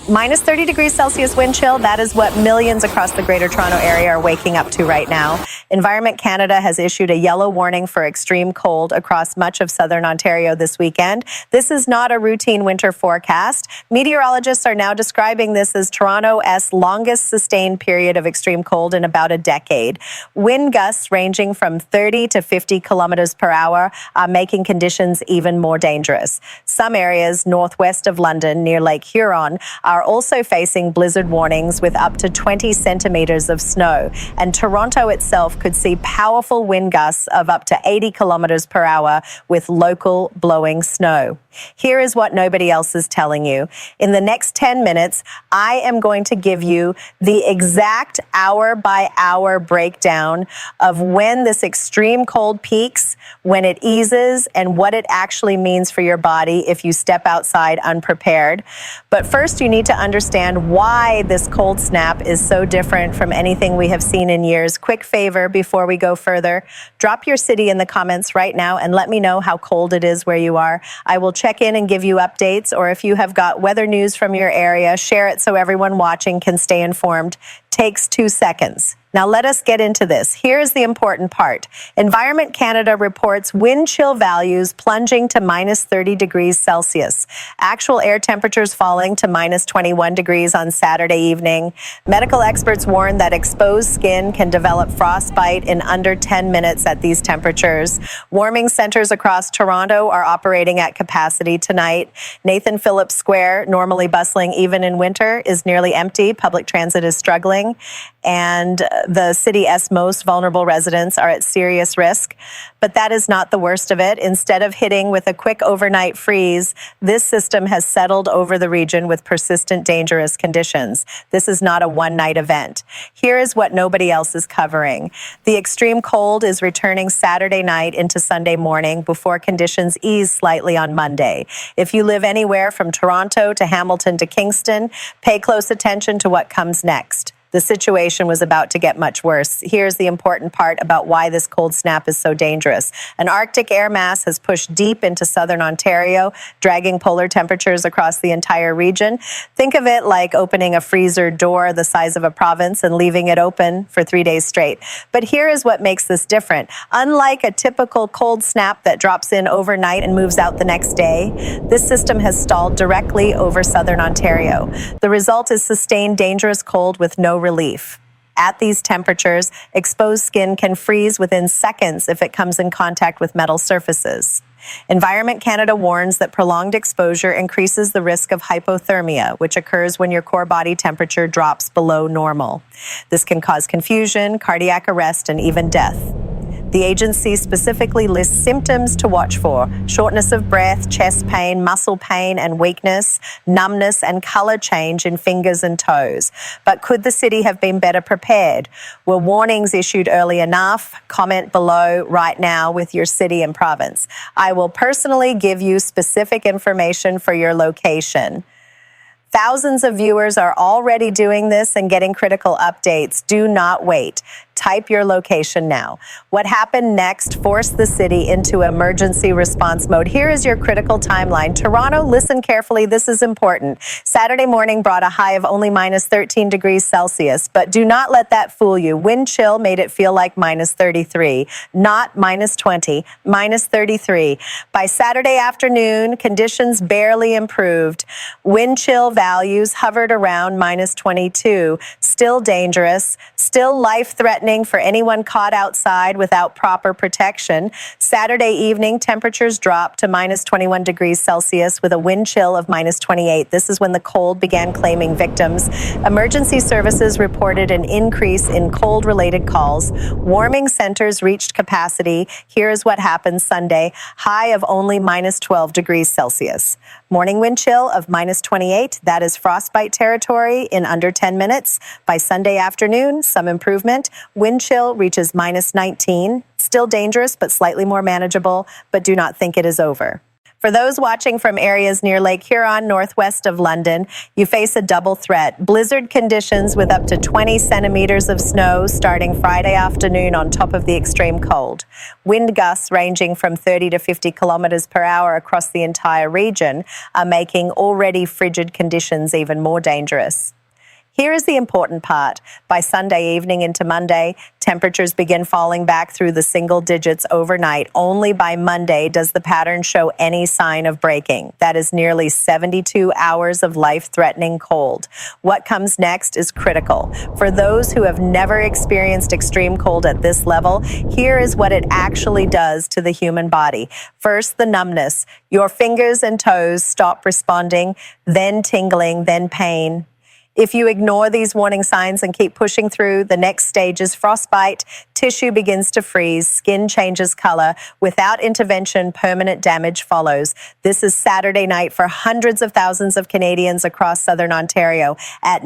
Minus 30 degrees Celsius wind chill, that is what millions across the Greater Toronto Area are waking up to right now. Environment Canada has issued a yellow warning for extreme cold across much of southern Ontario this weekend. This is not a routine winter forecast. Meteorologists are now describing this as Toronto's longest sustained period of extreme cold in about a decade. Wind gusts ranging from 30 to 50 kilometers per hour are making conditions even more dangerous. Some areas northwest of London near Lake Huron are also facing blizzard warnings with up to 20 centimeters of snow. And Toronto itself could see powerful wind gusts of up to 80 kilometers per hour with local blowing snow. Here is what nobody else is telling you. In the next 10 minutes, I am going to give you the exact hour-by-hour breakdown of when this extreme cold peaks, when it eases, and what it actually means for your body if you step outside unprepared. But first, you need to understand why this cold snap is so different from anything we have seen in years. Quick favor before we go further, drop your city in the comments right now and let me know how cold it is where you are. I will check in and give you updates, or if you have got weather news from your area, share it so everyone watching can stay informed. Takes 2 seconds. Now let us get into this. Here is the important part. Environment Canada reports wind chill values plunging to minus 30 degrees Celsius. Actual air temperatures falling to minus 21 degrees on Saturday evening. Medical experts warn that exposed skin can develop frostbite in under 10 minutes at these temperatures. Warming centers across Toronto are operating at capacity tonight. Phillips Square, normally bustling even in winter, is nearly empty. Public transit is struggling, and the city's most vulnerable residents are at serious risk. But that is not the worst of it. Instead of hitting with a quick overnight freeze, this system has settled over the region with persistent dangerous conditions. This is not a one-night event. Here is what nobody else is covering. The extreme cold is returning Saturday night into Sunday morning before conditions ease slightly on Monday. If you live anywhere from Toronto to Hamilton to Kingston, pay close attention to what comes next. The situation was about to get much worse. Here's the important part about why this cold snap is so dangerous. An Arctic air mass has pushed deep into southern Ontario, dragging polar temperatures across the entire region. Think of it like opening a freezer door the size of a province and leaving it open for 3 days straight. But here is what makes this different. Unlike a typical cold snap that drops in overnight and moves out the next day, this system has stalled directly over southern Ontario. The result is sustained dangerous cold with no relief. At these temperatures, exposed skin can freeze within seconds if it comes in contact with metal surfaces. Environment Canada warns that prolonged exposure increases the risk of hypothermia, which occurs when your core body temperature drops below normal. This can cause confusion, cardiac arrest, and even death. The agency specifically lists symptoms to watch for: shortness of breath, chest pain, muscle pain and weakness, numbness and color change in fingers and toes. But could the city have been better prepared? Were warnings issued early enough? Comment below right now with your city and province. I will personally give you specific information for your location. Thousands of viewers are already doing this and getting critical updates. Do not wait. Type your location now. What happened next forced the city into emergency response mode. Here is your critical timeline. Toronto, listen carefully. This is important. Saturday morning brought a high of only minus 13 degrees Celsius, but do not let that fool you. Wind chill made it feel like minus 33, not minus 20, minus 33. By Saturday afternoon, conditions barely improved. Wind chill values hovered around minus 22. Still dangerous, still life-threatening for anyone caught outside without proper protection. Saturday evening, temperatures dropped to minus 21 degrees Celsius with a wind chill of minus 28. This is when the cold began claiming victims. Emergency services reported an increase in cold-related calls. Warming centers reached capacity. Here is what happened Sunday. High of only minus 12 degrees Celsius. Morning wind chill of minus 28. That is frostbite territory in under 10 minutes. By Sunday afternoon, some improvement. Wind chill reaches minus 19. Still dangerous, but slightly more manageable. But do not think it is over. For those watching from areas near Lake Huron, northwest of London, you face a double threat. Blizzard conditions with up to 20 centimeters of snow starting Friday afternoon on top of the extreme cold. Wind gusts ranging from 30 to 50 kilometers per hour across the entire region are making already frigid conditions even more dangerous. Here is the important part. By Sunday evening into Monday, temperatures begin falling back through the single digits overnight. Only by Monday does the pattern show any sign of breaking. That is nearly 72 hours of life-threatening cold. What comes next is critical. For those who have never experienced extreme cold at this level, here is what it actually does to the human body. First, the numbness. Your fingers and toes stop responding, then tingling, then pain. If you ignore these warning signs and keep pushing through, the next stage is frostbite. Tissue begins to freeze, skin changes color. Without intervention, permanent damage follows. This is Saturday night for hundreds of thousands of Canadians across southern Ontario. At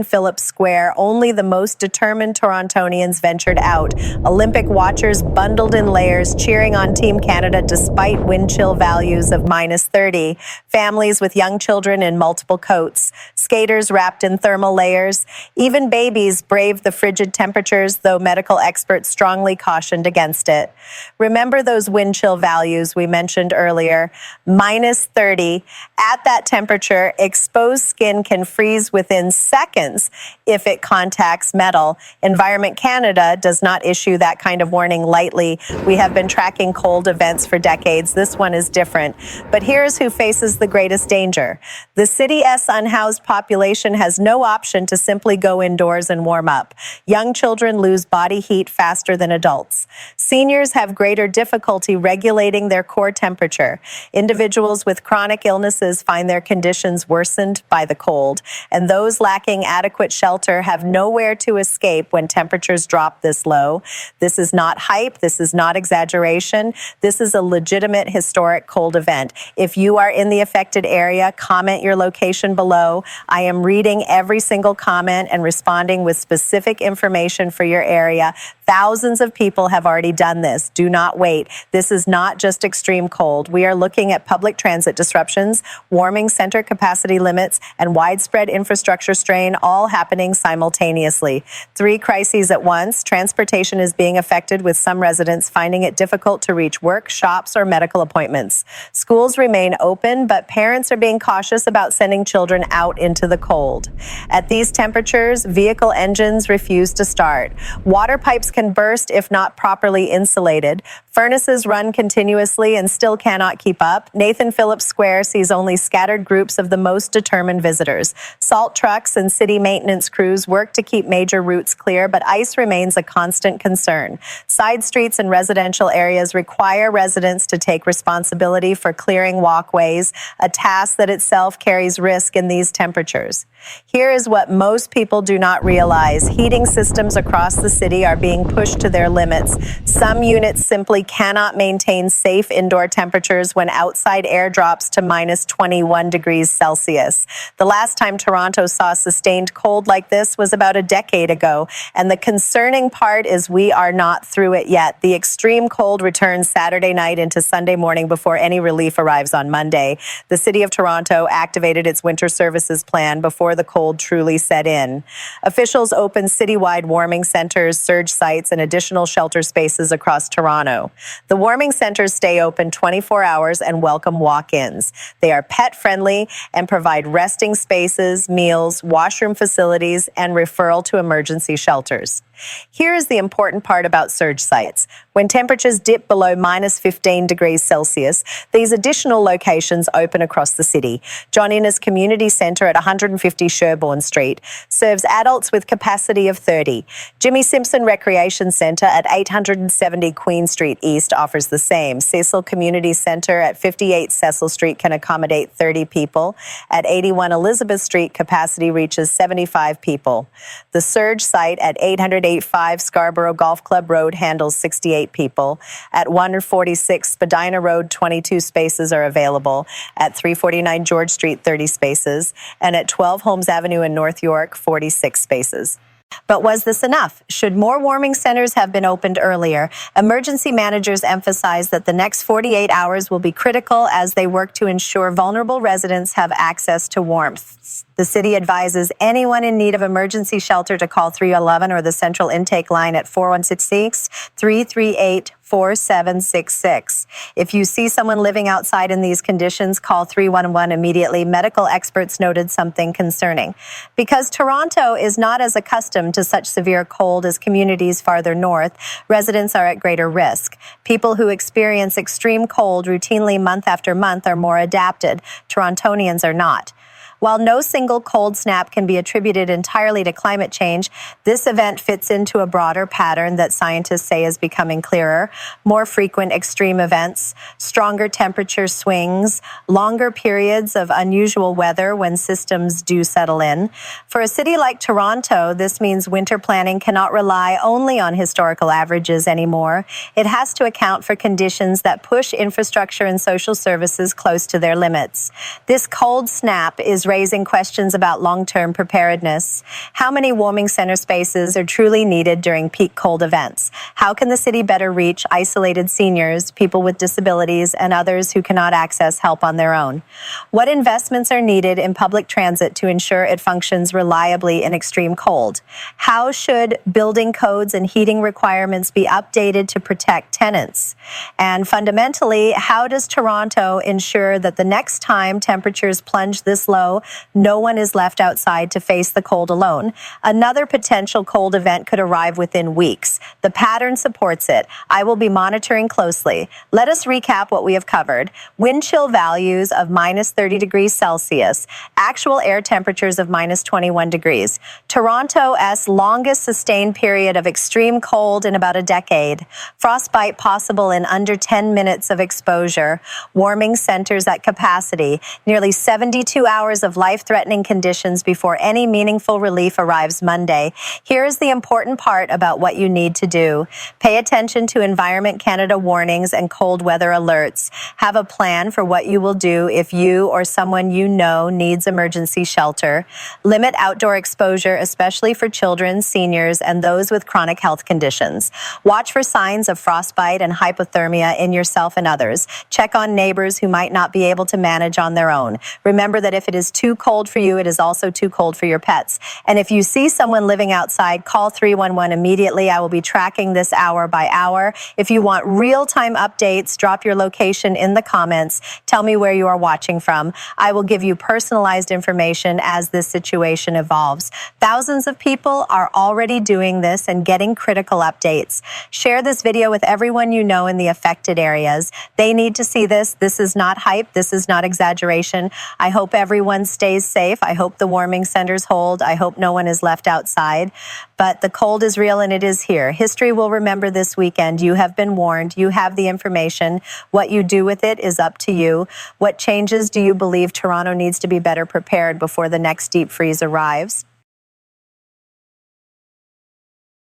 Phillips Square, only the most determined Torontonians ventured out. Olympic watchers bundled in layers, cheering on Team Canada despite wind chill values of minus 30. Families with young children in multiple coats. Skaters wrapped in thermal layers. Even babies braved the frigid temperatures, though medical experts strongly cautioned against it. Remember those wind chill values we mentioned earlier? Minus 30. At that temperature, exposed skin can freeze within seconds if it contacts metal. Environment Canada does not issue that kind of warning lightly. We have been tracking cold events for decades. This one is different. But here's who faces the greatest danger. The city's unhoused population has no option to simply go indoors and warm up. Young children lose body heat faster than adults. Seniors have greater difficulty regulating their core temperature. Individuals with chronic illnesses find their conditions worsened by the cold, and those lacking adequate shelter have nowhere to escape when temperatures drop this low. This is not hype. This is not exaggeration. This is a legitimate historic cold event. If you are in the affected area, comment your location below. I am reading every single comment and responding with specific information for your area. Thousands of people have already done this. Do not wait. This is not just extreme cold. We are looking at public transit disruptions, warming center capacity limits, and widespread infrastructure strain all happening simultaneously. 3 crises at once. Transportation is being affected, with some residents finding it difficult to reach work, shops, or medical appointments. Schools remain open, but parents are being cautious about sending children out into the cold. At these temperatures, vehicle engines refuse to start. Water pipes can burst if not properly insulated. Furnaces run continuously and still cannot keep up. Phillips Square sees only scattered groups of the most determined visitors. Salt trucks and city maintenance crews work to keep major routes clear, but ice remains a constant concern. Side streets and residential areas require residents to take responsibility for clearing walkways, a task that itself carries risk in these temperatures. Here is what most people do not realize. Heating systems across the city are being pushed to their limits. Some units simply cannot maintain safe indoor temperatures when outside air drops to minus 21 degrees Celsius. The last time Toronto saw sustained cold like this was about a decade ago, and the concerning part is we are not through it yet. The extreme cold returns Saturday night into Sunday morning before any relief arrives on Monday. The City of Toronto activated its winter services plan before the cold truly set in. Officials opened citywide warming centers, surge sites, and additional shelter spaces across Toronto. The warming centers stay open 24 hours and welcome walk-ins. They are pet-friendly and provide resting spaces, meals, washroom facilities, and referral to emergency shelters. Here is the important part about surge sites. When temperatures dip below minus 15 degrees Celsius, these additional locations open across the city. John Innes Community Centre at 150 Sherbourne Street serves adults with capacity of 30. Jimmy Simpson Recreation Centre at 870 Queen Street East offers the same. Cecil Community Centre at 58 Cecil Street can accommodate 30 people. At 81 Elizabeth Street, capacity reaches 75 people. The surge site at 885 Scarborough Golf Club Road handles 68 people. At 146 Spadina Road, 22 spaces are available. At 349 George Street, 30 spaces. And at 12 Holmes Avenue in North York, 46 spaces. But was this enough? Should more warming centers have been opened earlier? Emergency managers emphasize that the next 48 hours will be critical as they work to ensure vulnerable residents have access to warmth. The city advises anyone in need of emergency shelter to call 311 or the central intake line at 416-338-4766. If you see someone living outside in these conditions, call 311 immediately. Medical experts noted something concerning. Because Toronto is not as accustomed to such severe cold as communities farther north, residents are at greater risk. People who experience extreme cold routinely month after month are more adapted. Torontonians are not. While no single cold snap can be attributed entirely to climate change, this event fits into a broader pattern that scientists say is becoming clearer. More frequent extreme events, stronger temperature swings, longer periods of unusual weather when systems do settle in. For a city like Toronto, this means winter planning cannot rely only on historical averages anymore. It has to account for conditions that push infrastructure and social services close to their limits. This cold snap is raising questions about long-term preparedness. How many warming center spaces are truly needed during peak cold events? How can the city better reach isolated seniors, people with disabilities, and others who cannot access help on their own? What investments are needed in public transit to ensure it functions reliably in extreme cold? How should building codes and heating requirements be updated to protect tenants? And fundamentally, how does Toronto ensure that the next time temperatures plunge this low, no one is left outside to face the cold alone? Another potential cold event could arrive within weeks. The pattern supports it. I will be monitoring closely. Let us recap what we have covered. Wind chill values of minus 30 degrees Celsius. Actual air temperatures of minus 21 degrees. Toronto's longest sustained period of extreme cold in about a decade. Frostbite possible in under 10 minutes of exposure. Warming centers at capacity. Nearly 72 hours of life-threatening conditions before any meaningful relief arrives Monday. Here's the important part about what you need to do. Pay attention to Environment Canada warnings and cold weather alerts. Have a plan for what you will do if you or someone you know needs emergency shelter. Limit outdoor exposure, especially for children, seniors, and those with chronic health conditions. Watch for signs of frostbite and hypothermia in yourself and others. Check on neighbors who might not be able to manage on their own. Remember that if it is too cold for you, it is also too cold for your pets. And if you see someone living outside, call 311 immediately. I will be tracking this hour by hour. If you want real-time updates, drop your location in the comments. Tell me where you are watching from. I will give you personalized information as this situation evolves. Thousands of people are already doing this and getting critical updates. Share this video with everyone you know in the affected areas. They need to see this. This is not hype. This is not exaggeration. I hope everyone stays safe. I hope the warming centers hold. I hope no one is left outside. But the cold is real and it is here. History will remember this weekend. You have been warned. You have the information. What you do with it is up to you. What changes do you believe Toronto needs to be better prepared before the next deep freeze arrives?